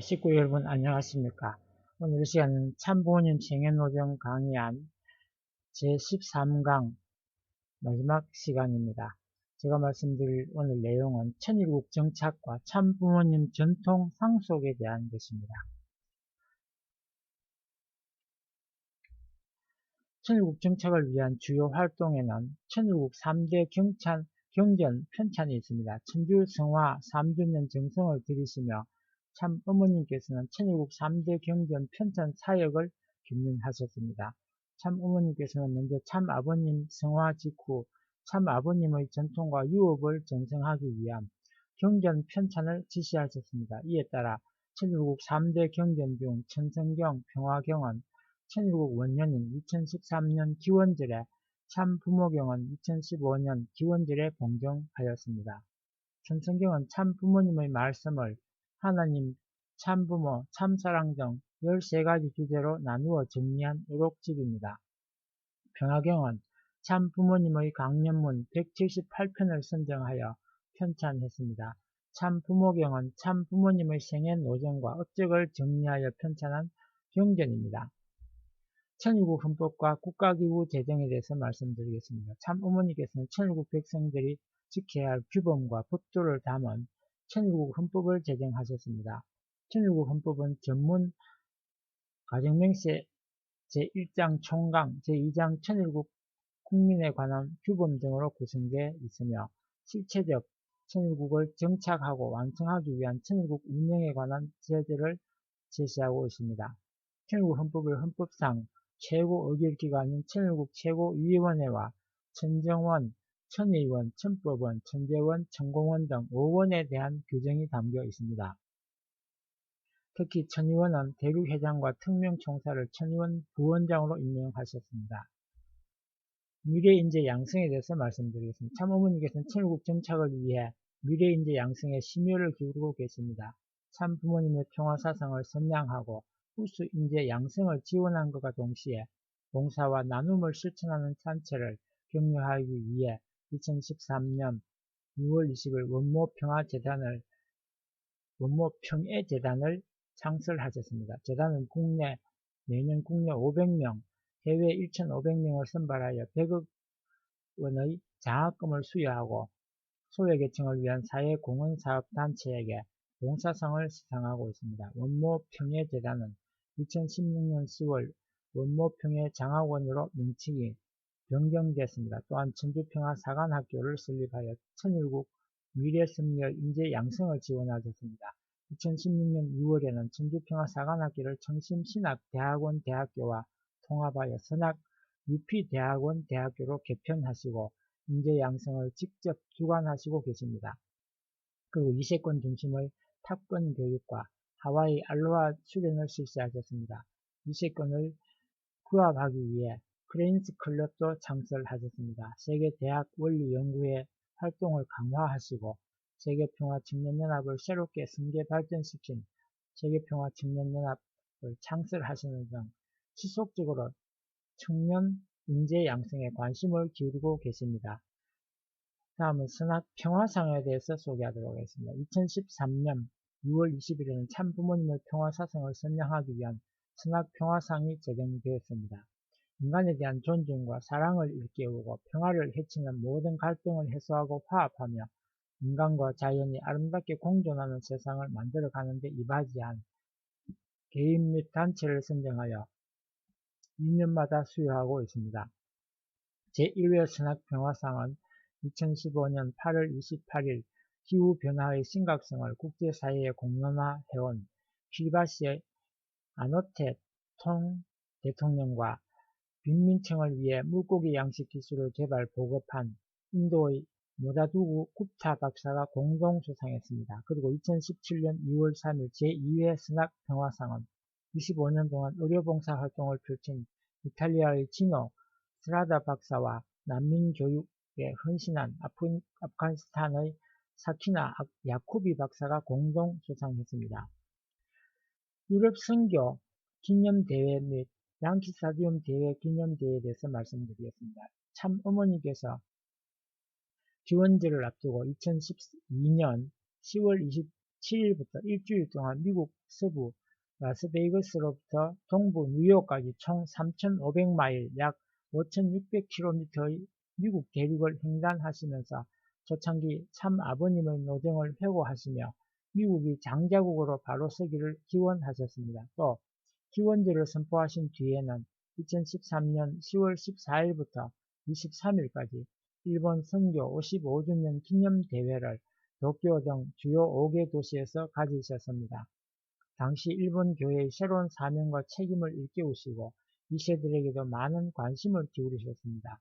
식구 여러분 안녕하십니까. 오늘 이 시간은 참부모님 생애노정 강의안 제13강 마지막 시간입니다. 제가 말씀드릴 오늘 내용은 천일국 정착과 참부모님 전통 상속에 대한 것입니다. 천일국 정착을 위한 주요 활동에는 천일국 3대 경전 편찬이 있습니다. 천주 성화 3주년 정성을 들이시며 참 어머님께서는 천일국 3대 경전 편찬 사역을 겸임하셨습니다. 참 어머님께서는 먼저 참 아버님 성화 직후 참 아버님의 전통과 유업을 전승하기 위한 경전 편찬을 지시하셨습니다. 이에 따라 천일국 3대 경전 중 천성경, 평화경은 천일국 원년인 2013년 기원절에 참부모경은 2015년 기원절에 봉정하였습니다. 천성경은 참부모님의 말씀을 하나님, 참부모, 참사랑 등 13가지 주제로 나누어 정리한 의록집입니다. 평화경은 참부모님의 강연문 178편을 선정하여 편찬했습니다. 참부모경은 참부모님의 생애 노정과 업적을 정리하여 편찬한 경전입니다. 천일국 헌법과 국가기구 제정에 대해서 말씀드리겠습니다. 참 어머니께서는 천일국 백성들이 지켜야 할 규범과 법도를 담은 천일국 헌법을 제정하셨습니다. 천일국 헌법은 전문 가정명세 제1장 총강, 제2장 천일국 국민에 관한 규범 등으로 구성되어 있으며 실체적 천일국을 정착하고 완성하기 위한 천일국 운영에 관한 제도를 제시하고 있습니다. 천일국 헌법을 헌법상 최고 의결기관인 천일국 최고위원회와 천정원, 천의원, 천법원, 천재원, 천공원 등 5원에 대한 규정이 담겨 있습니다. 특히 천의원은 대륙회장과 특명총사를 천의원 부원장으로 임명하셨습니다. 미래인재 양성에 대해서 말씀드리겠습니다. 참 어머니께서는 천일국 정착을 위해 미래인재 양성에 심혈을 기울이고 계십니다. 참 부모님의 평화사상을 선양하고 후수 인재 양성을 지원한 것과 동시에 봉사와 나눔을 실천하는 단체를 격려하기 위해 2013년 6월 20일 원모평해재단을 창설하셨습니다. 재단은 매년 국내 500명, 해외 1,500명을 선발하여 100억 원의 장학금을 수여하고 소외계층을 위한 사회공헌사업단체에게 봉사상을 수상하고 있습니다. 원모평해재단은 2016년 10월 원모평해장학원으로 명칭이 변경됐습니다. 또한 천주평화사관학교를 설립하여 천일국 미래섬열 인재 양성을 지원하셨습니다. 2016년 6월에는 천주평화사관학교를 청심신학대학원대학교와 통합하여 선학유피대학원대학교로 개편하시고 인재 양성을 직접 주관하시고 계십니다. 그리고 이세권 중심의 탑건 교육과 하와이 알로하 수련을 실시하셨습니다. 이세권을 구합하기 위해 프렌스 클럽도 창설하셨습니다. 세계대학 원리연구회 활동을 강화하시고 세계평화청년연합을 새롭게 승계 발전시킨 세계평화청년연합을 창설하시는 등 지속적으로 청년 인재 양성에 관심을 기울이고 계십니다. 다음은 선학평화상에 대해서 소개하도록 하겠습니다. 2013년 6월 20일에는 참부모님의 평화사상을 선양하기 위한 선학평화상이 제정되었습니다. 인간에 대한 존중과 사랑을 일깨우고 평화를 해치는 모든 갈등을 해소하고 화합하며 인간과 자연이 아름답게 공존하는 세상을 만들어가는 데 이바지한 개인 및 단체를 선정하여 2년마다 수여하고 있습니다. 제1회 선학평화상은 2015년 8월 28일 기후변화의 심각성을 국제사회에 공론화해온 키리바시 아노테 대통령과 빈민층을 위해 물고기 양식 기술을 개발 보급한 인도의 모다두구 굽타 박사가 공동 수상했습니다. 그리고 2017년 2월 3일 제2회 선학평화상은 25년 동안 의료봉사 활동을 펼친 이탈리아의 지노 스라다 박사와 난민교육에 헌신한 아프가니스탄의 사키나 야쿠비 박사가 공동 수상했습니다. 유럽 선교 기념대회 및 양키 스타디움 대회 기념대회에 대해서 말씀드리겠습니다. 참 어머니께서 기원절을 앞두고 2012년 10월 7일부터 일주일 동안 미국 서부 라스베이거스로부터 동부 뉴욕까지 총 3,500마일 약 5,600km의 미국 대륙을 횡단하시면서 초창기 참 아버님의 노정을 회고하시며 미국이 장자국으로 바로 서기를 기원하셨습니다. 또 기원절을 선포하신 뒤에는 2013년 10월 14일부터 23일까지 일본 선교 55주년 기념대회를 도쿄 등 주요 5개 도시에서 가지셨습니다. 당시 일본 교회의 새로운 사명과 책임을 일깨우시고 이세들에게도 많은 관심을 기울이셨습니다.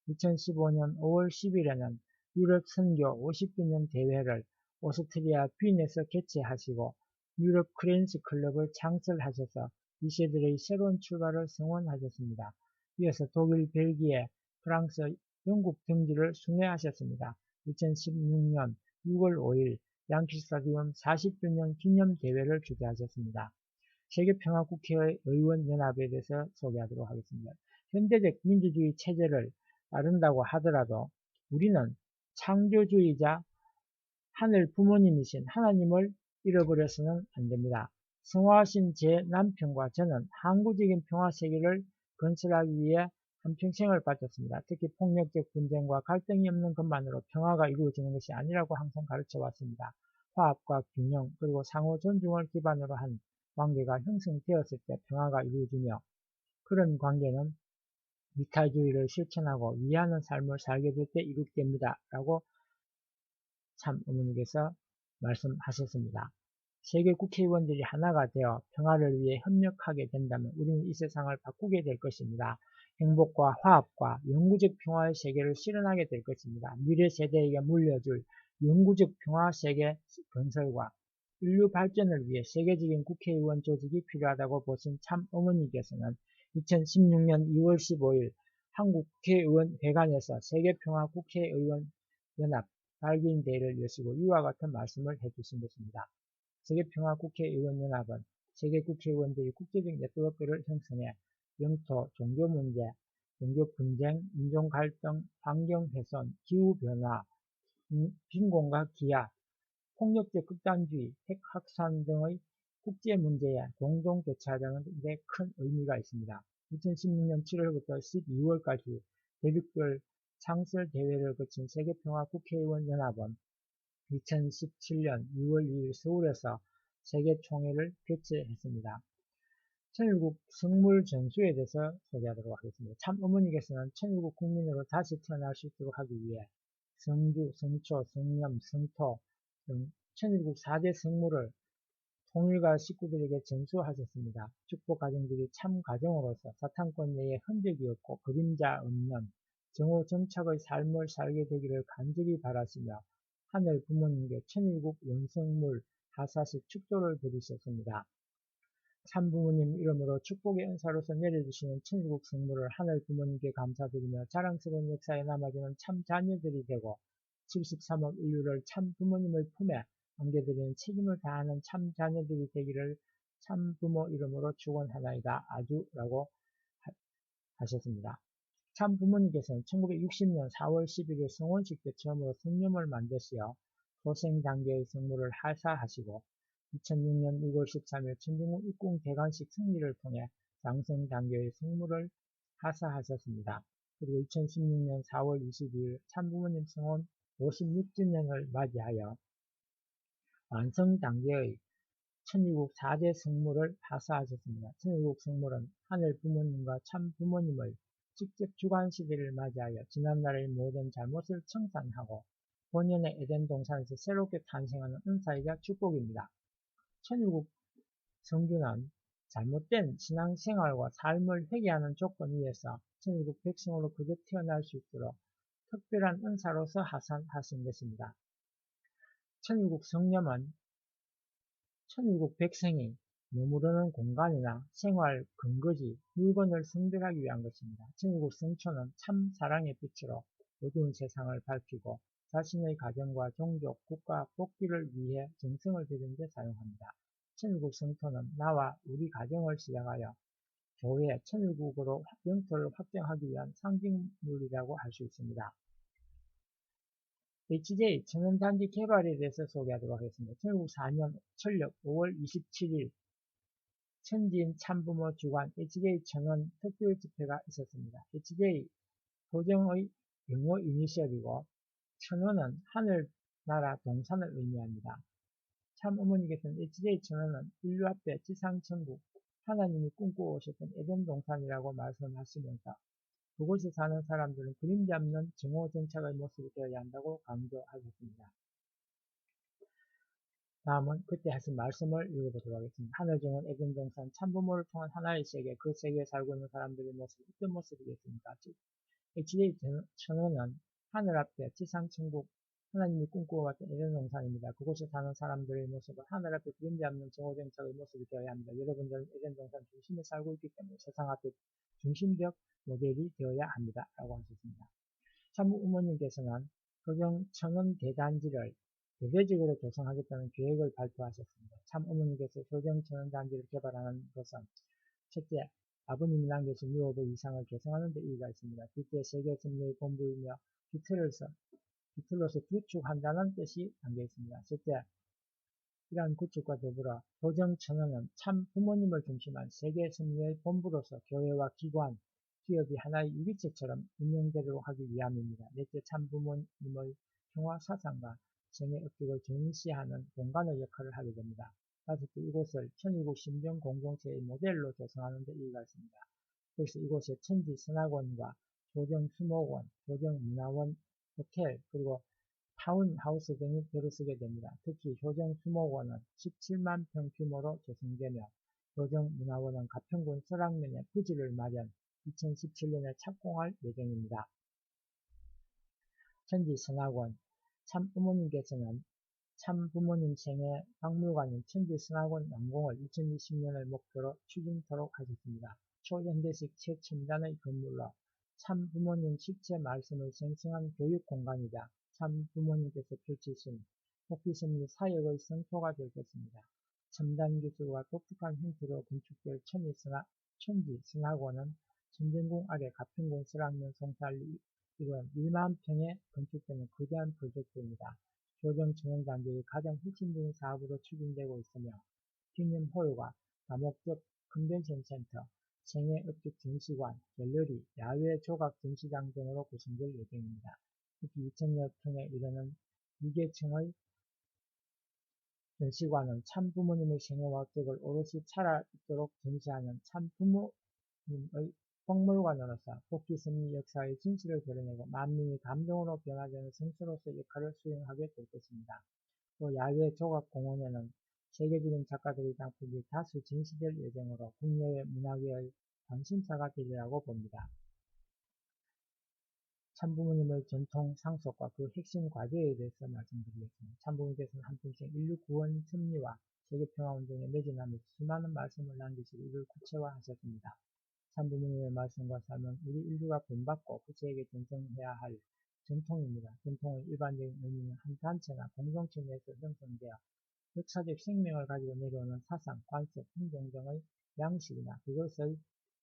2015년 5월 10일에는 유럽 선교 50주년 대회를 오스트리아 빈에서 개최하시고 유럽 크레인스 클럽을 창설하셔서 이세들의 새로운 출발을 성원하셨습니다. 이어서 독일, 벨기에, 프랑스, 영국 등지를 순회하셨습니다. 2016년 6월 5일 양키 스타디움 40주년 기념대회를 주재하셨습니다. 세계평화국회의원연합에 대해서 소개하도록 하겠습니다. 현대적 민주주의 체제를 따른다고 하더라도 우리는 창조주의자 하늘 부모님이신 하나님을 잃어버려서는 안됩니다. 성화하신 제 남편과 저는 항구적인 평화세계를 건설하기 위해 한평생을 바쳤습니다. 특히 폭력적 분쟁과 갈등이 없는 것만으로 평화가 이루어지는 것이 아니라고 항상 가르쳐 왔습니다. 화합과 균형 그리고 상호 존중을 기반으로 한 관계가 형성되었을 때 평화가 이루어지며 그런 관계는 이타주의를 실천하고 위하는 삶을 살게 될 때 이룩됩니다. 라고 참 어머니께서 말씀하셨습니다. 세계 국회의원들이 하나가 되어 평화를 위해 협력하게 된다면 우리는 이 세상을 바꾸게 될 것입니다. 행복과 화합과 영구적 평화의 세계를 실현하게 될 것입니다. 미래 세대에게 물려줄 영구적 평화 세계 건설과 인류 발전을 위해 세계적인 국회의원 조직이 필요하다고 보신 참 어머니께서는 2016년 2월 15일 한국 국회의원 회관에서 세계평화 국회의원 연합 발기인 대회를 여시고 이와 같은 말씀을 해주신 것입니다. 세계평화국회의원연합은 세계국회의원들이 국제적 네트워크를 형성해 영토, 종교 문제, 종교 분쟁, 인종 갈등, 환경 훼손, 기후 변화, 빈곤과 기아, 폭력적 극단주의, 핵 확산 등의 국제 문제에 공동 대처하자는 데 큰 의미가 있습니다. 2016년 7월부터 12월까지 대륙별 창설 대회를 거친 세계평화국회의원연합은 2017년 6월 2일 서울에서 세계총회를 개최했습니다. 천일국 성물 전수에 대해서 소개하도록 하겠습니다. 참 어머니께서는 천일국 국민으로 다시 태어날 수 있도록 하기 위해 성주, 성초, 성념, 성토 등 천일국 4대 성물을 통일가 식구들에게 전수하셨습니다. 축복 가정들이 참 가정으로서 사탄권 내에 흔적이 없고 그림자 없는 정오정착의 삶을 살게 되기를 간절히 바라시며 하늘 부모님께 천일국 원성물 하사식 축도를 드리셨습니다. 참 부모님 이름으로 축복의 은사로서 내려주시는 천일국 성물을 하늘 부모님께 감사드리며 자랑스러운 역사에 남아주는 참 자녀들이 되고 73억 인류를 참 부모님의 품에 안겨드리는 책임을 다하는 참 자녀들이 되기를 참 부모 이름으로 축원하나이다. 아주라고 하셨습니다. 참 부모님께서는 1960년 4월 11일 성원식 때 처음으로 성념을 만드시어 소생 단계의 성물을 하사하시고 2006년 6월 13일 천진국 입궁 대관식 승리를 통해 장성 단계의 성물을 하사하셨습니다. 그리고 2016년 4월 22일 참부모님 성원 56주년을 맞이하여 완성 단계의 천일국 4대 성물을 하사하셨습니다. 천일국 성물은 하늘 부모님과 참 부모님의 직접 주관 시대를 맞이하여 지난날의 모든 잘못을 청산하고 본연의 에덴 동산에서 새롭게 탄생하는 은사이자 축복입니다. 천일국 성주는 잘못된 신앙생활과 삶을 회개하는 조건 위에서 천일국 백성으로 그저 태어날 수 있도록 특별한 은사로서 하산하신 것입니다. 천일국 성념은 천일국 백성이 머무르는 공간이나 생활, 근거지, 물건을 성별하기 위한 것입니다. 천일국 성초는 참 사랑의 빛으로 어두운 세상을 밝히고 자신의 가정과 종족, 국가, 복귀를 위해 정성을 들이는 데 사용합니다. 천일국 성토는 나와 우리 가정을 시작하여 교회, 천일국으로 영토를 확장하기 위한 상징물이라고 할 수 있습니다. HJ 천연단지 개발에 대해서 소개하도록 하겠습니다. 1904년 철력 5월 27일 천지인 참부모 주관 HJ 천원 특별 집회가 있었습니다. HJ 도정의 영어 이니셜이고 천원은 하늘나라 동산을 의미합니다. 참 어머니께서는 HJ 천원은 인류 앞에 지상천국, 하나님이 꿈꾸어 오셨던 에덴 동산이라고 말씀하시면서 그곳에 사는 사람들은 그림자 없는 정오정착의 모습이 되어야 한다고 강조하셨습니다. 다음은 그때 하신 말씀을 읽어보도록 하겠습니다. 하늘 정원 에덴 동산 참부모를 통한 하나의 세계, 그 세계에 살고 있는 사람들의 모습이 어떤 모습이겠습니까? 즉 HJ 천원은 하늘 앞에 지상천국, 하나님이 꿈꾸어왔던 에덴 동산입니다. 그곳에 사는 사람들의 모습은 하늘 앞에 그림자 없는 정오정착의 모습이 되어야 합니다. 여러분들은 에덴 동산 중심에 살고 있기 때문에 세상 앞에 중심적 모델이 되어야 합니다. 라고 하셨습니다. 참부모님께서는 거경 천원 대단지를 대대적으로 조성하겠다는 계획을 발표하셨습니다. 참어머니께서 거경 천원 단지를 개발하는 것은 첫째, 아버님이 남겨진 유업의 이상을 개선하는 데 의의가 있습니다. 둘째, 세계 승리의 본부이며 기틀로서 구축한다는 뜻이 담겨 있습니다. 셋째, 이러한 구축과 더불어 도정천원은 참 부모님을 중심한 세계 승리의 본부로서 교회와 기관, 기업이 하나의 유기체처럼 운영되도록 하기 위함입니다. 넷째, 참 부모님의 평화 사상과 생애 업적을 전시하는 공간의 역할을 하게 됩니다. 다섯째, 이곳을 천일국 신병 공동체의 모델로 조성하는 데 의의가 있습니다. 그래서 이곳에 천지 선학원과 조정 수목원, 조정 문화원, 호텔, 그리고 타운하우스 등이 들어서게 됩니다. 특히 조정 수목원은 17만 평 규모로 조성되며 조정 문화원은 가평군 설악면에 부지를 마련, 2017년에 착공할 예정입니다. 천지 선학원, 참부모님께서는 참부모님 생애 박물관인 천지선학원 완공을 2020년을 목표로 추진토록 하셨습니다. 초현대식 최첨단의 건물로 참부모님 실제 말씀을 생생한 교육 공간이자 참부모님께서 펼치신 복귀섭리 사역의 성토가 될 것입니다. 첨단 기술과 독특한 형태로 건축될 천지선학원은 천정궁 아래 가평군 설악면 송사리 이런 1만 평에 건축되는 거대한 프로젝트입니다. 조정 천연단지의 가장 핵심적인 사업으로 추진되고 있으며 기념홀과 다목적 컨벤션 센터, 생애업적 전시관, 갤러리, 야외 조각 전시장 등으로 구성될 예정입니다. 특히 2,000여 평에 이르는 2개층의 전시관은 참부모님의 생애와 업적을 오롯이 차려있도록 전시하는 참부모님의 박물관으로서 복귀섭리 역사의 진실을 드러내고 만민의 감동으로 변화되는 성수로서 역할을 수행하게 될 것입니다. 또 야외 조각공원에는 세계적인 작가들의 작품이 다수 전시될 예정으로 국내외 문화계의 관심사가 되리라고 봅니다. 참부모님의 전통 상속과 그 핵심 과제에 대해서 말씀드리겠습니다. 참부모님께서는 한평생 인류 구원 섭리와 세계평화운동에 매진하면서 수많은 말씀을 남기시고 이를 구체화하셨습니다. 참부모님의 말씀과 삶은 우리 인류가 본받고 그체에게 전송해야 할 전통입니다. 전통의 일반적인 의미는 한 단체나 공동체 내에서 형성되어 역사적 생명을 가지고 내려오는 사상, 관습, 행동 등의 양식이나 그것의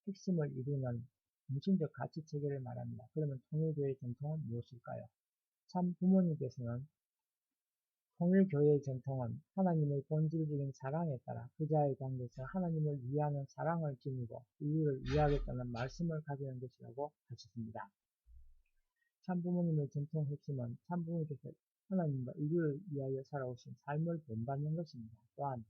핵심을 이루는 중심적 가치체계를 말합니다. 그러면 통일교회의 전통은 무엇일까요? 참 부모님께서는 통일교회의 전통은 하나님의 본질적인 사랑에 따라 그자의 관계에서 하나님을 위하는 사랑을 지니고 인류를 위하겠다는 말씀을 가지는 것이라고 하셨습니다. 참부모님의 전통 핵심은 참부모님께서 하나님과 인류를 위하여 살아오신 삶을 본받는 것입니다. 또한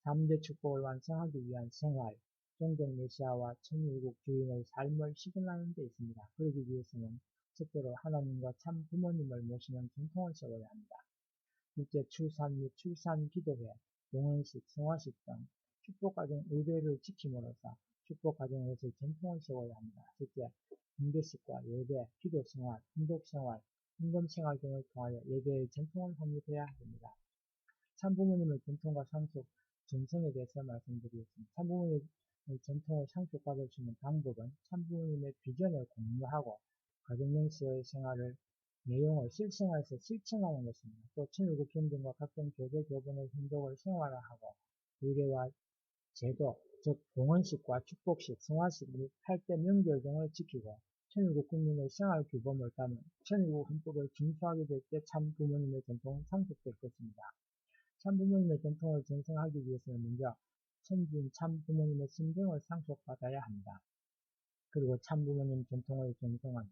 3대 축복을 완성하기 위한 생활, 종족 메시아와 천일국 주인의 삶을 실현하는 데 있습니다. 그러기 위해서는 첫째로 하나님과 참 부모님을 모시는 전통을 세워야 합니다. 둘째, 출산 및 출산 기도회, 동원식, 성화식 등 축복가정 의례를 지킴으로써 축복가정으로서의 전통을 세워야 합니다. 셋째, 분배식과 예배, 기도생활, 흥독생활, 헌금생활 등을 통하여 예배의 전통을 확립해야 합니다. 참부모님의 전통과 상속, 전성에 대해서 말씀드리겠습니다. 참부모님의 전통을 상속받을 수 있는 방법은 참부모님의 비전을 공유하고 가정명시의 생활을 내용을 실생활에서 실천하는 것입니다. 또 천일국 경전과 각종 교제 교본의 흔적을 생활화하고 의례와 제도, 즉 봉헌식과 축복식, 성화식 및 8대 명절 등을 지키고 천일국 국민의 생활 규범을 따면 천일국 헌법을 준수하게 될 때 참 부모님의 전통은 상속될 것입니다. 참 부모님의 전통을 전승하기 위해서는 먼저 천지인 참 부모님의 심정을 상속받아야 합니다. 그리고 참 부모님 전통의 전승은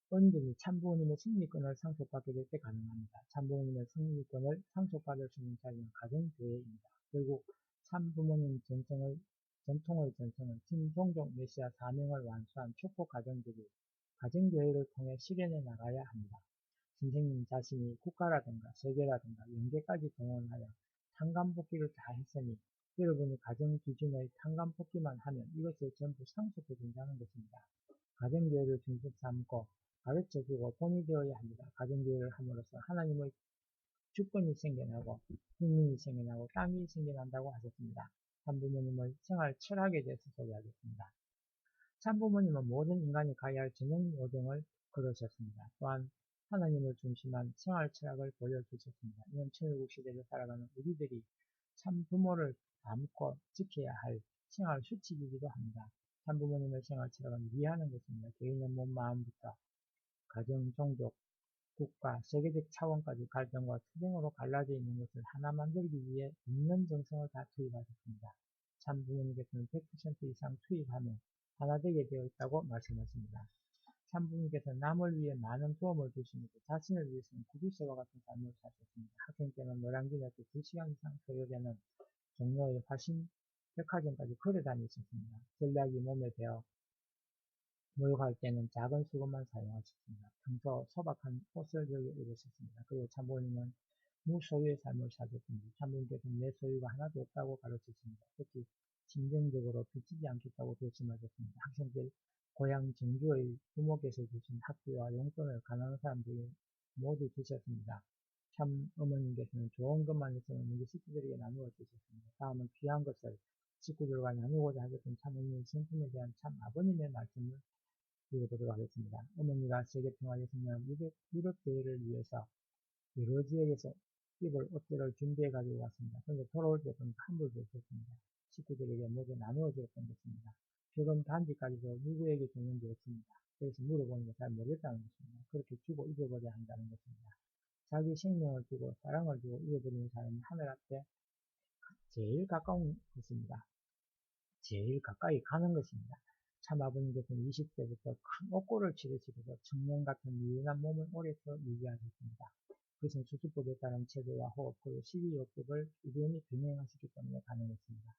언제든지 참 부모님의 승리권을 상속받게 될 때 가능합니다. 참 부모님의 승리권을 상속받을 수 있는 자리는 가정교회입니다. 결국 참 부모님 전통의 전승은 신종족 메시아 사명을 완수한 축복 가정들이 가정교회를 통해 실현해 나가야 합니다. 선생님 자신이 국가라든가 세계라든가 영계까지 동원하여 탄감뽑기를 다 했으니 여러분이 가정 기준의 탄감뽑기만 하면 이것을 전부 상속해 준다는 것입니다. 가정교회를 중심 삼고 가르쳐주고 본이 되어야 합니다. 가정교회를 함으로써 하나님의 주권이 생겨나고 국민이 생겨나고 땅이 생겨난다고 하셨습니다. 참부모님의 생활 철학에 대해서 소개하겠습니다. 참부모님은 모든 인간이 가야 할 전형 모델을 걸으셨습니다. 또한 하나님을 중심한 생활 철학을 보여주셨습니다. 이는 천일국 시대를 살아가는 우리들이 참부모를 닮고 지켜야 할 생활 수칙이기도 합니다. 참부모님의 생활 철학은 이해하는 것입니다. 개인의 몸, 마음부터 가정, 종족, 국가, 세계적 차원까지 갈등과 투쟁으로 갈라져 있는 것을 하나 만들기 위해 있는 정성을 다 투입하셨습니다. 참 부모님께서는 100% 이상 투입하면 하나 되게 되어 있다고 말씀하십니다. 참 부모님께서는 남을 위해 많은 도움을 주시면서 자신을 위해서는 구두쇠와 같은 삶을 사셨습니다. 학생 때는 노량진에서 2시간 이상 소요되는 종로의 화신 백화점까지 걸어 다니셨습니다. 전략이 몸에 배어 목욕할 때는 작은 수건만 사용하셨습니다. 평소 소박한 옷을 즐겨 입으셨습니다. 그리고 참부모님은 무소유의 삶을 사셨습니다. 참부모님께서는 내 소유가 하나도 없다고 가르치십니다. 특히 심정적으로 비치지 않겠다고 결심하셨습니다. 학생들 고향 정주의 부모께서 주신 학비와 용돈을 가난한 사람들에게 모두 주셨습니다. 참 어머님께서는 좋은 것만 있으면 먼저 식구들에게 나누어 주셨습니다. 다음은 귀한 것을 식구들과 나누고자 하셨던 참 어머니의 성품에 대한 참 아버님의 말씀을 읽어보도록 하겠습니다. 어머니가 세계평화에 승리한 유럽대회를 위해서 여러 지역에서 입을 옷들을 준비해 가지고 왔습니다. 그런데 돌아올 때 보니까 한 벌도 없었습니다. 식구들에게 모두 나누어 주었던 것입니다. 결혼 반지까지도 누구에게 줬는지 없습니다. 그래서 물어보니까 잘 모르겠다는 것입니다. 그렇게 주고 잊어버려야 한다는 것입니다. 자기 생명을 주고 사랑을 주고 잊어버리는 사람이 하늘 앞에 제일 가까운 것입니다. 제일 가까이 가는 것입니다. 참 아버님께서는 20대부터 큰 옥고를 치르시고서 청년 같은 유연한 몸을 오래서 유지하셨습니다. 그것은 수술법에 따른 체조와 호흡, 그리고 식이요법을 우연히 병행하셨기 때문에 가능했습니다.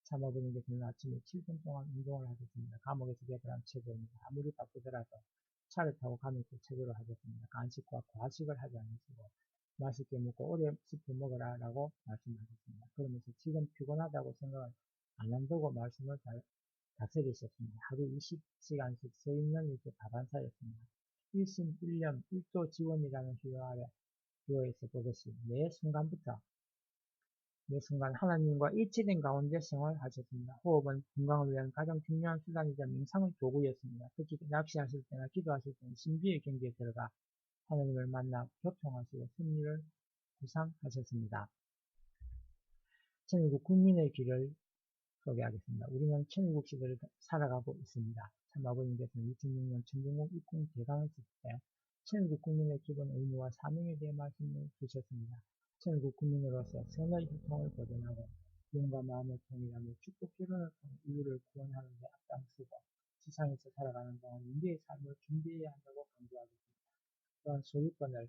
참 아버님께서는 아침에 7분 동안 운동을 하셨습니다. 감옥에서 개발한 체조입니다. 아무리 바쁘더라도 차를 타고 가면서 체조를 하셨습니다. 간식과 과식을 하지 않으시고 맛있게 먹고 오래 씹혀 먹으라 라고 말씀하셨습니다. 그러면서 지금 피곤하다고 생각을 안 한다고 말씀을 다스리셨습니다. 하루 20시간씩 서 있는 일도 다반사였습니다. 1심 1년 1도 지원이라는 휴가 아래 교회에서 보듯이 매 순간 하나님과 일치된 가운데 생활하셨습니다. 호흡은 건강을 위한 가장 중요한 수단이자 명상의 도구였습니다. 특히 납시하실 때나 기도하실 때는 신비의 경지에 들어가 하나님을 만나 교통하시고 승리를 구상하셨습니다. 천일국 국민의 길을 소개하겠습니다. 우리는 천일국 시대를 살아가고 있습니다. 참 아버님께서는 2006년 천정국 입궁 개강했을 때 천일국 국민의 기본 의무와 사명에 대해 말씀을 주셨습니다. 천일국 국민으로서 선의 희통을 보존하고 몸과 마음을 통일하며 축복 결혼을 통해 인류를 구원하는 데 앞장서고 지상에서 살아가는 동안 윤리의 삶을 준비해야 한다고 강조하겠습니다. 또한 소유권을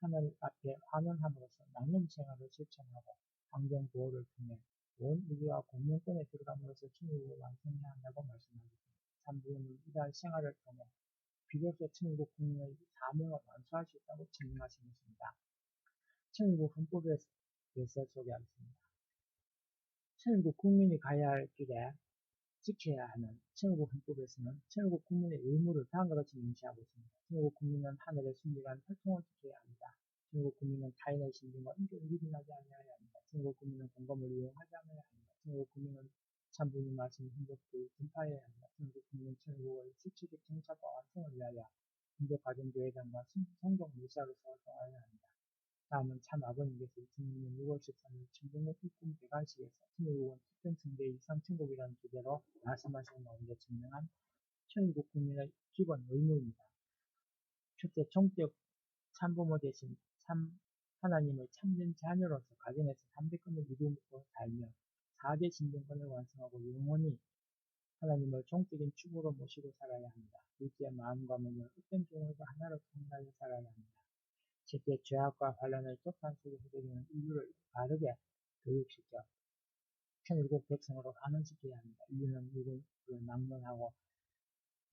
하늘 앞에 환원함으로써 나눔 생활을 실천하고 환경 보호를 통해 온 인류와 공동권에 들어감으로써 천국을 완성해야 한다고 말씀하셨습니다. 참부모님 이달 생활을 통해 비로소 천국 국민의 사명을 완수할 수 있다고 증명하신 것입니다. 천국 헌법에 대해서 소개하겠습니다. 천국 국민이 가야 할 길에 지켜야 하는 천국 헌법에서는 천국 국민의 의무를 다음과 같이 명시하고 있습니다. 천국 국민은 하늘의 순결한 혈통을 지켜야 합니다. 천국 국민은 타인의 신분과 인격을 유린하지 않아야 합니다. 천국 국민은 공감을 이용하지 않아야 합니다. 천국 국민은 참부님 말씀을 흔적되이 전파해야 합니다. 천국 국민은 천국의 실체적 정착과 완성을 위하여 인도 가정교회장과 성경 무시하로서 활동하여야 합니다. 다음은 참 아버님께서 2006년 6월 13일 천정국 입궁 개관식에서 천국은 특정 성대 이상 천국이라는 주제로 말씀하신 가운데 증명한 천국 국민의 기본 의무입니다. 첫째, 종적 참부모 대신 하나님의 참된 자녀로서 가정에서 3대권을 이루고 살며 4대 신정권을 완성하고 영원히 하나님을 종적인 축으로 모시고 살아야 합니다. 둘째, 마음과 몸을 어떤 종으로도 하나로 통일하여 살아야 합니다. 셋째, 죄악과 환란의 독한 속에 흐르는 인류를 바르게 교육시켜 천일국 백성으로 환원시켜야 합니다. 인류는 누구를 막론하고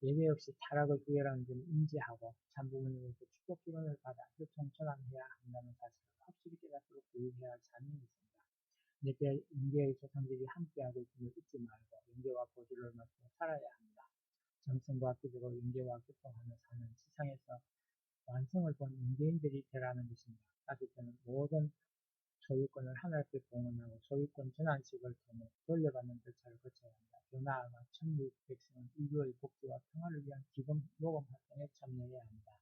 예외 없이 타락의 구애라는 점을 인지하고 참부모님으로부터 축복 기원을 받아 교통천왕해야 한다는 사실을 확실히 깨닫도록 교육해야 할 사명이 있습니다. 넷째, 인계의 조상들이 함께하고 있음을 잊지 말고 영계와 보조를 맞추어 살아야 합니다. 정성과 기도로 영계와 교통하며 사는 세상에서 완성을 본 인계인들이 되라는 것입니다. 다섯째는 모든 소유권을 하나님께 봉헌하고 소유권 전환식을 통해 돌려받는 절차를 거쳐야 합니다. 더 나아가 천국 백성은 인류의 복지와 평화를 위한 기금 모금 활동에 참여해야 합니다.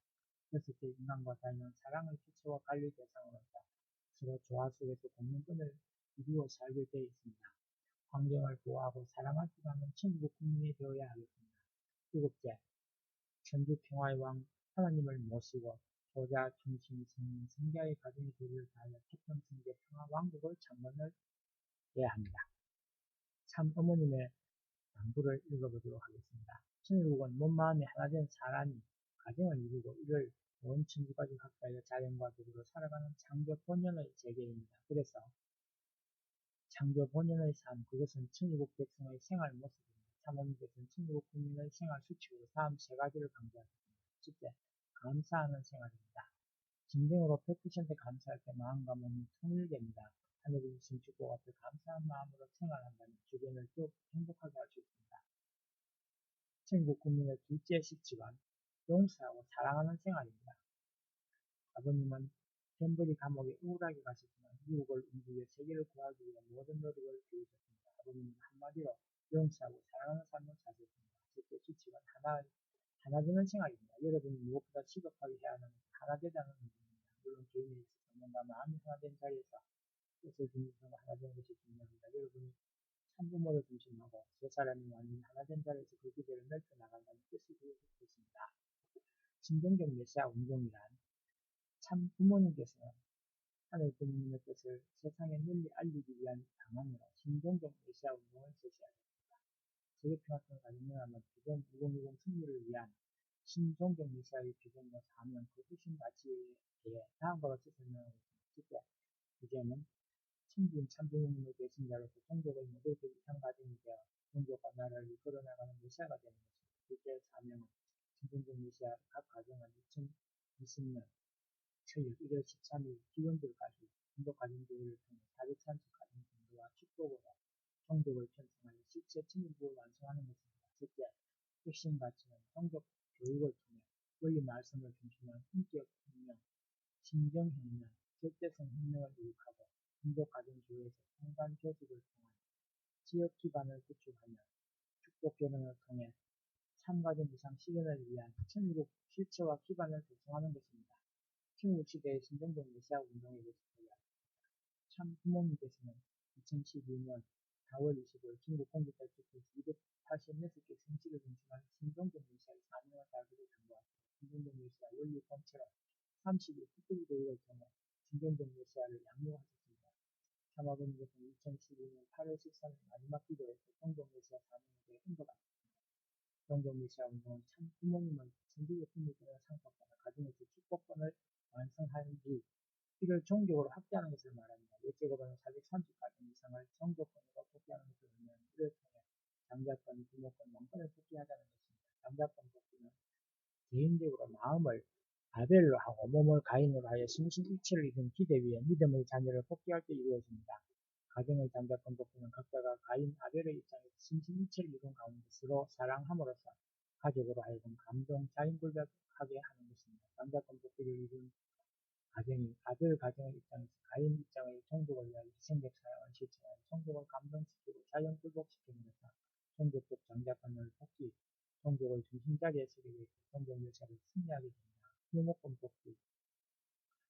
여섯째, 인간과 자연은 사랑의 주체와 관리 대상으로서 서로 조화 속에서 공동권을 이루어 살게 되어 있습니다. 환경을 보호하고 사랑할 줄 아는 천국 국민이 되어야 하겠습니다. 일곱째, 천주 평화의 왕 하나님을 모시고 효자, 중심, 성인, 성자의 가정의 도리를 다하여 태평, 성계, 평화, 왕국을 창건해야 합니다. 참 어머님의 당부를 읽어보도록 하겠습니다. 천일국은 몸, 마음이 하나된 사람이 가정을 이루고 이를 온 천주까지 각자의 자연과 더불어 살아가는 창조 본연의 세계입니다. 그래서 창조 본연의 삶, 그것은 천일국 백성의 생활 모습입니다. 참어머니께서는 천일국 국민의 생활 수칙으로 다음 세 가지를 강조하셨습니다. 첫째, 감사하는 생활입니다. 진정으로 100% 감사할 때 마음과 몸이 통일됩니다. 하늘이 주신 축복 앞에 감사한 마음으로 생활한다면 주변을 더욱 행복하게 할 수 있습니다. 천국 국민의 둘째 실칙은 용서하고 사랑하는 생활입니다. 아버님은 펜버리 감옥에 우울하게 가셨지만 미국을 움직여 세계를 구하기 위해 모든 노력을 기울였습니다. 아버님은 한마디로 용서하고 사랑하는 삶을 사셨습니다. 첫째 실칙은 하나 되는 생활입니다. 여러분이 무엇보다 시급하게 해야 하는 것은 하나 되자는 의미입니다. 물론 개인에 있어서 뭔가 마음이 하나 된 자리에서 뜻을 중심으로 하나 되는 것이 중요합니다. 여러분이 참부모를 중심하고 세 사람이 완전히 하나 된 자리에서 그 기대를 넓혀 나간다는 뜻이 되었을 것입니다. 신동적 메시아 운동이란 참 부모님께서는 하늘 부모님의 뜻을 세상에 널리 알리기 위한 방안으로 신동적 메시아 운동을 제시하였습니다. 세계평화통일 가정연합은 비전 2020 승리를 위한 신종적 메시아의 비전과 사명, 그 핵심 가치에 대해 다음과 같이 설명하고 있습니다. 첫째, 비전은 천주인 참부모님의 대신자로서 종족의 모두에게 이상 가정이 되어 종족과 나라를 이끌어나가는 메시아가 되는 것입니다. 둘째, 사명은 신종적 메시아 각 가정은 2020년 철력 1월 13일 기원절까지 종족가정교회를 통해 사교찬식 가정 공부와 축복으로 종족을 편성하여 실제 천일국을 완성하는 것입니다. 셋째, 핵심 가치는 종족 교육을 통해 원리 말씀을 중심한 인격 혁명, 심정 혁명, 절대성 혁명을 이룩하고 종족 가정교회에서 통관 교직을 통한 지역 기반을 구축하며 축복 결혼을 통해 참가정 이상 실현을 위한 천일국 실체와 기반을 조성하는 것입니다. 천일국 시대의 신정적 메시아 운동에 대해서 참 부모님께서는 2012년 4월 25일 중국 공직자 투표에서 286개 성지를 중심한 신종적 메시아의 사명을 달기를 당부하였습니다. 신종적 메시아 원리 본체로 30일 특별 교육을 통해 신종적 메시아를 양육하셨습니다. 참아버님께서는 2012년 8월 13일 마지막 기도에서 종종 메시아 사명에 대해 언급하셨습니다. 종종 메시아 운동은 참 부모님은 천주교 국민들의 상속받아 가정에서 축복권을 완성한 뒤 이를 종족으로 확대하는 것을 말합니다. 옛제거로는 430가정 이상을 종족권으로 복귀하는 것을 의미하는 이를 통해 장자권, 부모권, 왕권을 복귀하자는 것입니다. 장자권 복귀는 개인적으로 마음을 아벨로 하고 몸을 가인으로 하여 심신일체를 이룬 기대 위에 믿음의 자녀를 복귀할 때 이루어집니다. 가정의 장자권 복귀는 각자가 가인 아벨의 입장에서 심신일체를 이룬 가운데 서로 사랑함으로써 가족으로 하여금 감동, 자인굴백하게 하는 것입니다. 장자권 복귀를 이룬 가정이 아들 가정의 입장에서 가인 입장의 종족을 위하여 희생적 사랑을 실천하여 종족을 감동시키고 자연 굴복시킴으로써 종족적 장자권을 복귀, 종족의 중심자리에 서게 되고 종족 멸시를 승리하게 됩니다. 부모권 복귀,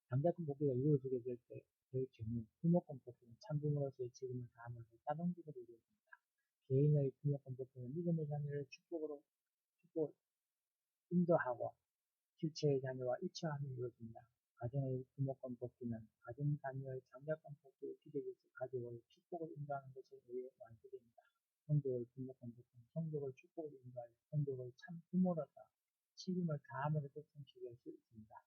장자권 복귀가 이루어지게 될 경우 부모권 복귀는 참부모로서의 책임을 다함으로써 자동적으로 이루어집니다. 개인의 부모권 복귀는 믿음의 자녀를 축복으로 축복을 인도하고 실체의 자녀와 일치함이 이루어집니다. 가정의 부모권 복귀는 가정 자녀의 장자권 복귀를 기대해서 가족의 축복을 인도하는 것에 의해 완수됩니다. 성도의 부모권 복귀는 성도의 축복을 인도하여 성도의 참 부모로서 책임을 다함으로써 성취될 수 있습니다.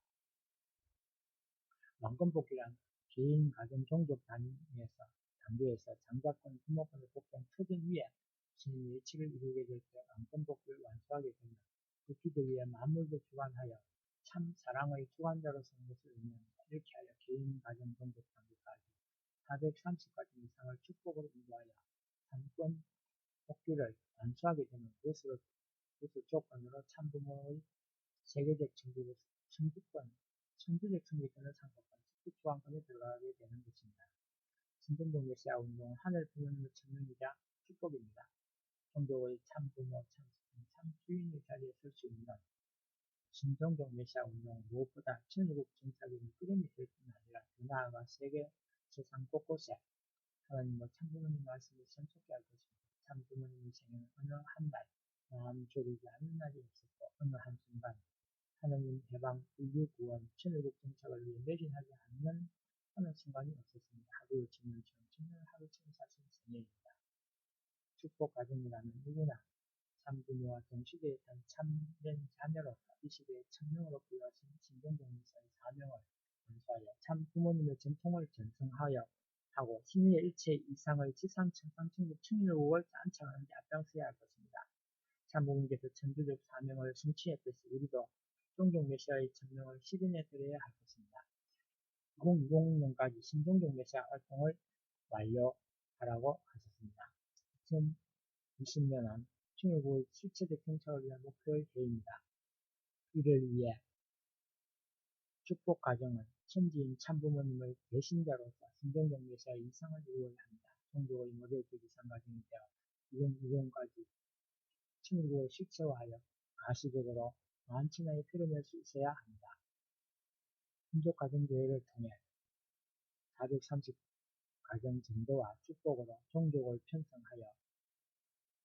왕권 복귀란 개인, 가정, 종족 단계에서 장자권, 부모권을 복귀한 터전 위에 신의 예치를 이루게 될 때 왕권 복귀를 완수하게 됩니다. 그 기대 위에 만물도 주관하여 참 사랑의 주관자로서는 것을 의미합니다. 이렇게 하여 개인, 가정, 종족 단계까지 430가지 이상을 축복으로 인도하여 왕권 복귀를 완수하게 되는 것을 조건으로 참부모의 세계적 천주적 청구권을 상속한 특수왕권에 들어가게 되는 것입니다. 신정동 메시아 운동은 하늘 부모님의 천명이자 축복입니다. 종족의 참부모, 참스승, 참주인의 자리에 설 수 있는 신정동 메시아 운동은 무엇보다 천국 정착의 끌림이 될 뿐 아니라 더 나아가 세상 곳곳에 하나님과 참부모님 말씀을 선포하게 할 것입니다. 참부모님의 생애는 어느 한날 마음 졸이지 않는 날이 없었고 어느 한순간 하나님 해방, 인류 구원, 천국 정착을 위해 매진하지 않는 어느 순간이 없었습니다. 하루의 천년처럼 천년을 하루처럼 사신 생애입니다. 축복 가정이라면 누구나 참부모와 동시대에 산 참된 자녀로서 이 시대의 천명으로 부여하신 신정동 목사의 사명을 완수하여 참부모님의 전통을 전승하여 하고 신의의 일체 이상의 지상 천상 천국 천일국을 안창하는 데 앞장서야 할 것입니다. 참부모님께서 천주적 사명을 성취했듯이 우리도 종족 메시아의 천명을 실현해 드려야 할 것입니다. 2020년까지 신종족 메시아 활동을 완료하라고 하셨습니다. 2020년은 천일국의 실체적 정착을 위한 목표의 해입니다. 이를 위해 축복 가정은 천지인 참부모님의 배신자로서 신종족 메시아의 이상을 이루어야 합니다. 종족의 모델적 이상 가정이 되어 2020까지 천일국을 실체화하여 가시적으로 만천하에 표현할 수 있어야 합니다. 민족가정교회를 통해 430 가정 전도와 축복으로 종족을 편성하여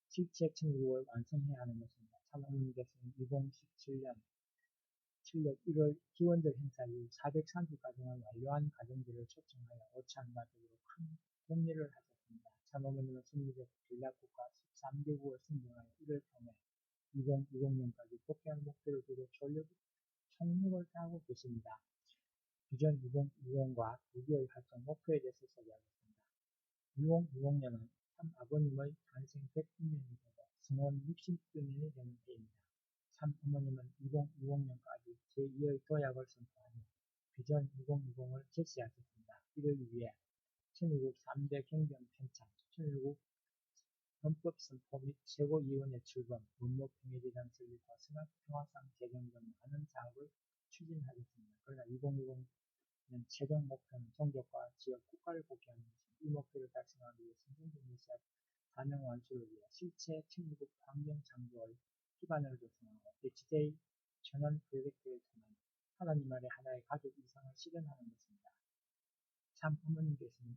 실체 천국을 완성해야 하는 것입니다. 참어머니께서는 2017년 7월 1월 기원절 행사 이후 430 가정을 완료한 가정들을 초청하여 오찬가족으로 큰 격려를 하셨습니다. 참어머니는 승리적 전략국가 13개국을 선정하여 이를 통해 2020년까지 복귀하는 목표를 두고 총력을 다하고 계십니다. 비전 2020과 2개의 활동 목표에 대해서 소개하겠습니다. 2020년은 참 아버님의 탄생 100주년이 되고 성원 60주년이 되는 해입니다. 참 어머님은 2020년까지 제2의 도약을 선포하며 비전 2020을 제시하셨습니다. 이를 위해 천일국 3대 경전 편찬, 천일국 헌법 선포 및 최고위원회 출범, 문무평화재단 설립과 성악평화상 제정 등 많은 사업을 추진하셨습니다. 그러나 2020년 최종 목표는 종족과 지역, 국가를 복귀하는 것입니다. 이 목표를 달성하기 위해 신종족 메시아 사명 완수를 위해 실체 천일국 환경 창조의 기반을 조성하고 HJ 전원 프로젝트를 통한 하나님 아래 하나의 가족 이상을 실현하는 것입니다. 참 어머님께서는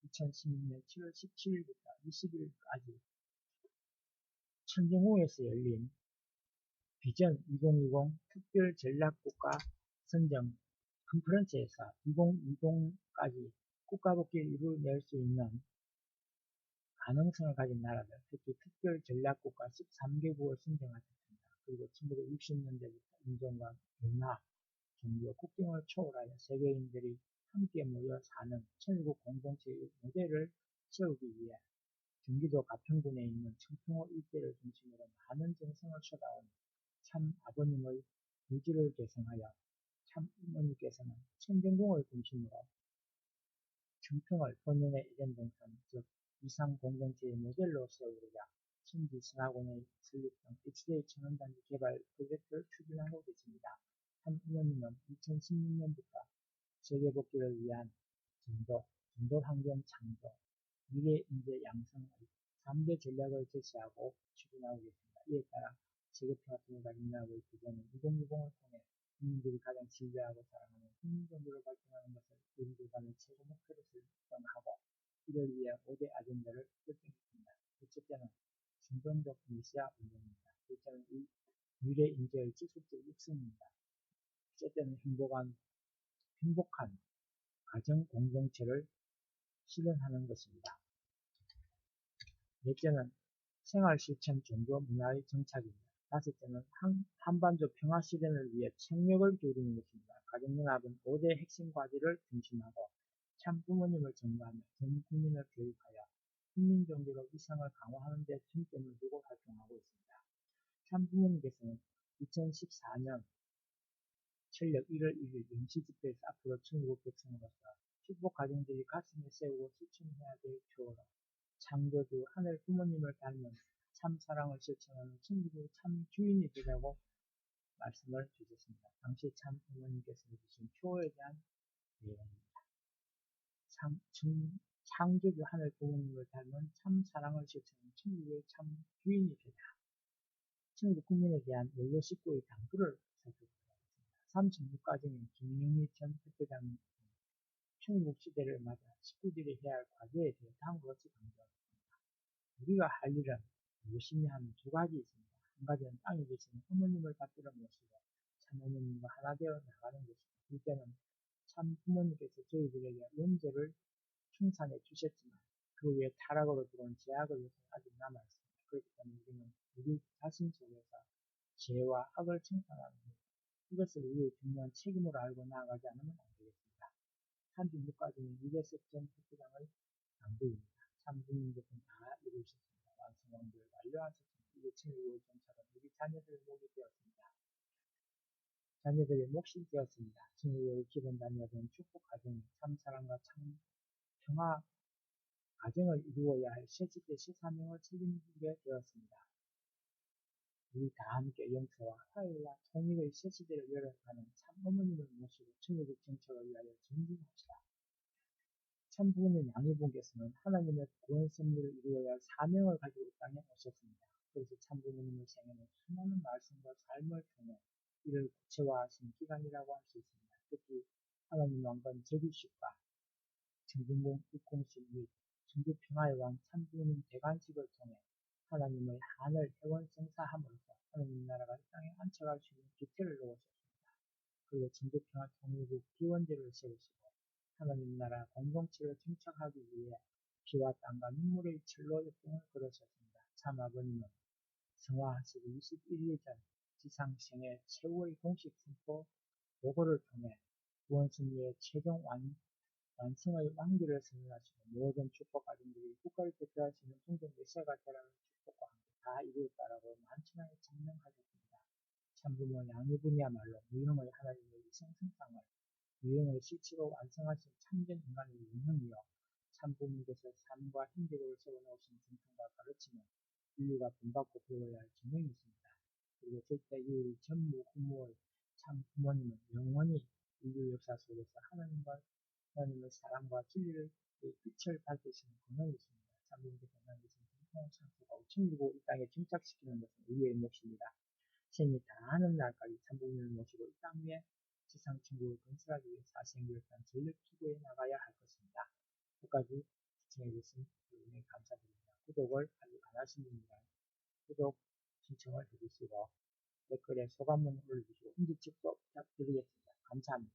2016년 7월 17일부터 20일까지 천정호에서 열린 비전 2020 특별 전략국가 선정 컨퍼런스에서 2020까지 국가복귀를 이루어낼 수 있는 가능성을 가진 나라들, 특히 특별 전략국가 13개국을 선정하셨습니다. 그리고 1960년대부터 인종과 문화, 종교, 국경을 초월하여 세계인들이 함께 모여 사는 천일국 공동체의 모델을 세우기 위해 경기도 가평군에 있는 청평호 일대를 중심으로 많은 정성을 쏟아온 참 아버님의 의지를 계승하여 참 어머니께서는 천정궁을 중심으로 청평을 본연의 에덴 동산, 즉 이상 공동체의 모델로 세우고자 천지 신학원의 설립 등 HJ 천원단지 개발 프로젝트를 추진하고 계십니다. 참 어머님은 2016년부터 세계복귀를 위한 전도 환경 창조, 미래 인재 양성의 3대 전략을 제시하고 추진하고 계십니다. 이에 따라 세계평화통일과 인류학의 비전은 2060을 통해 국민들이 가장 신뢰하고 사랑하는 국민정부를 발전하는 것을 우리들간의 최고 목표로 설정하고 이를 위해 5대 아젠다를 결정했습니다. 첫째는 신종족 메시아 운동입니다. 번째는 미래 인재의 지속적 육성입니다. 셋째는 행복한 가정 공동체를 실현하는 것입니다. 넷째는 생활실천 종교 문화의 정착입니다. 다섯째는 한반도 평화 실현을 위해 총력을 기울이는 것입니다. 가정연합은 5대 핵심 과제를 중심하고 참부모님을 전무하며 전 국민을 교육하여 국민종교로 위상을 강화하는 데 중점을 두고 활동하고 있습니다. 참부모님께서는 2014년 철력 1월 1일 영시 집회에서 앞으로 천국 백성으로서 축복 가정들이 가슴에 세우고 실천해야 될 교훈, 창조주 하늘 부모님을 닮은 참 사랑을 실천하는 천국의 참 주인이 되라고 말씀을 주셨습니다. 당시 참 부모님께서 주신 표에 대한 내용입니다. 창조주 하늘 부모님을 닮은 참 사랑을 실천하는 천국의 참 주인이 되라. 천국 국민에 대한 원로 식구의 당부를 살펴보겠습니다. 36가정인 김영희 전 대표장님 천국 시대를 맞아 식구들이 해야 할 과제에 대해 다음과 같이 강조하겠습니다. 우리가 할 일은 무엇이냐 하면 두 가지 있습니다. 한 가지는 땅에 계시는 어머님을 받들어 모시고 참 어머님과 하나 되어 나가는 것입니다. 둘째는 참 부모님께서 저희들에게 원죄를 충산해 주셨지만 그 외에 타락으로 들어온 죄악의 요소는 아직 남아있습니다. 그렇기 때문에 우리는 우리 자신 속에서 죄와 악을 청산하는 것, 이것을 우리의 중요한 책임으로 알고 나아가지 않으면 안 되겠습니다. 36가지는 유대석 전 특부장의 당부입니다. 참 부모님께서는 다 이루셨습니다. 완성 완결 완료하셨습니다. 이제 천국의 정착은 우리 자녀들의 목이 되었습니다. 자녀들의 몫이 되었습니다. 천국의 기본 단위는 축복 가정이 참 사랑과 참 평화 가정을 이루어야 할 새10대 새3명을 책임지게 되었습니다. 우리 다 함께 영서와 화해와 통일의 새 시대를 열어가는 참 어머님을 모시고 천국 정착을 위하여 전진합시다. 참 부모님 양해분께서는 하나님의 구원 섭리를 이루어야 할 사명을 가지고 이 땅에 오셨습니다. 그래서 참 부모님의 생애는 수많은 말씀과 삶을 통해 이를 구체화하신 기간이라고 할 수 있습니다. 특히 하나님 왕건 제비식과 정진공 육공식 및 천주평화의 왕 참부모님 대관식을 통해 하나님의 하늘 회원 성사함으로써 하나님 나라가 이 땅에 안착할 수 있는 기틀을 놓으셨습니다. 그리고 천주평화 통일국 기원제를 세우시고 하나님 나라 공동체를 정착하기 위해 피와 땀과 눈물의 철로 역경을 걸으셨습니다. 참 아버님은 성화하시기 21일 전 지상생애 최후의 공식 선포 보고를 통해 구원승리의 최종 완성의 왕기를 선언하시고 모든 축복 가정들이 국가를 대표할 수 있는 종종 메시아가 되라는 축복과 함께 다 이루었다라고 만천하에 증명하셨습니다. 참부모 양해분이야말로 무형의 하나님의 위성승상을 유형의 실체로 완성하신 참된 인간의 영형이요 참부모님께서 삶과 행적으로 세워놓으신 정통과 가르침은 인류가 본받고 배워야 할 증명이 있습니다. 그리고 절대 유일 전무후무의 참 부모님은 영원히 인류 역사 속에서 하나님의 사랑과 진리의 빛을 밝히시는 권한이 있습니다. 참부모님께서 하나님께서 정통을 창조하고 천국을 이 땅에 정착시키는 것은 우리의 몫입니다. 생이 다하는 날까지 참부모님을 모시고 이 땅 위에 지상천국을 건설하기 위해 사생결단 전력 투구해 나가야 할 것입니다. 끝까지 시청해주신 여러분에 감사드립니다. 구독을 아직 안 하신 분들은 구독 신청을 해주시고 댓글에 소감문 올려주시고 인지척도 부탁드리겠습니다. 감사합니다.